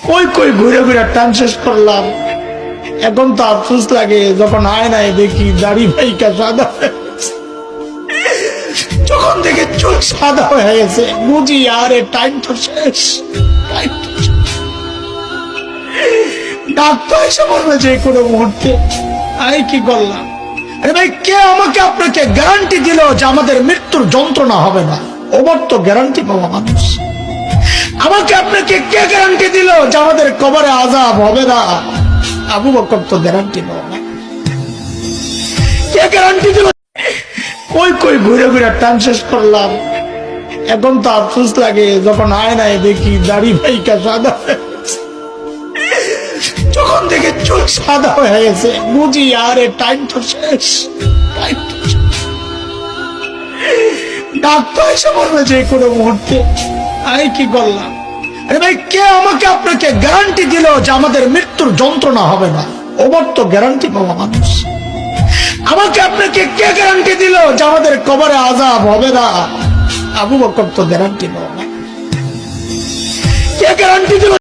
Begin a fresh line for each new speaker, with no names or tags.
কই কই ঘুরে ঘুরে টান শেষ করলাম। এখন তো আফসোস লাগে যখন আয়নায় দেখি দাড়ি ভাইকা সাদা হয়ে গেছে। যখন দেখে চুল সাদা হয়ে গেছে বুঝি আরে টাইম তো শেষ, টাইম তো শেষ। ডাক্তার এসে বলবে যে কোনো মুহূর্তে। আমি কি করলাম? আরে ভাই, কে আমাকে আপনাকে গ্যারান্টি দিল যে আমাদের মৃত্যুর যন্ত্রণা হবে না? ওবার তো গ্যারান্টি পাওয়া মানুষ। আমাকে আপনাকে কে গ্যারান্টি দিল যে আমাদের কবরে আযাব হবে না? আবু বকর তো গ্যারান্টি পাওয়া না। কে গ্যারান্টি দিল? কই কই ঘুরে ঘুরে টান শেষ করলাম। এখন তো আফসোস লাগে যখন আয়নায় দেখি দাড়ি ভাইকা সাদা হয়ে গেছে। যখন দেখে চুল সাদা হয়ে গেছে বুঝি আরে টাইম তো শেষ, টাইম তো শেষ। ডাক্তার এসে বলবে যে কোনো মুহূর্তে। আমি কি করলাম? আরে ভাই, কে আমাকে আপনাকে গ্যারান্টি দিল যে আমাদের মৃত্যুর যন্ত্রণা হবে না? ওবার তো গ্যারান্টি পাওয়া মানুষ। আমাকে আপনাকে কে গ্যারান্টি দিল যে আমাদের কবরে আযাব হবে না? আবু বকর তো গ্যারান্টি পাওয়া না। কে গ্যারান্টি দিল?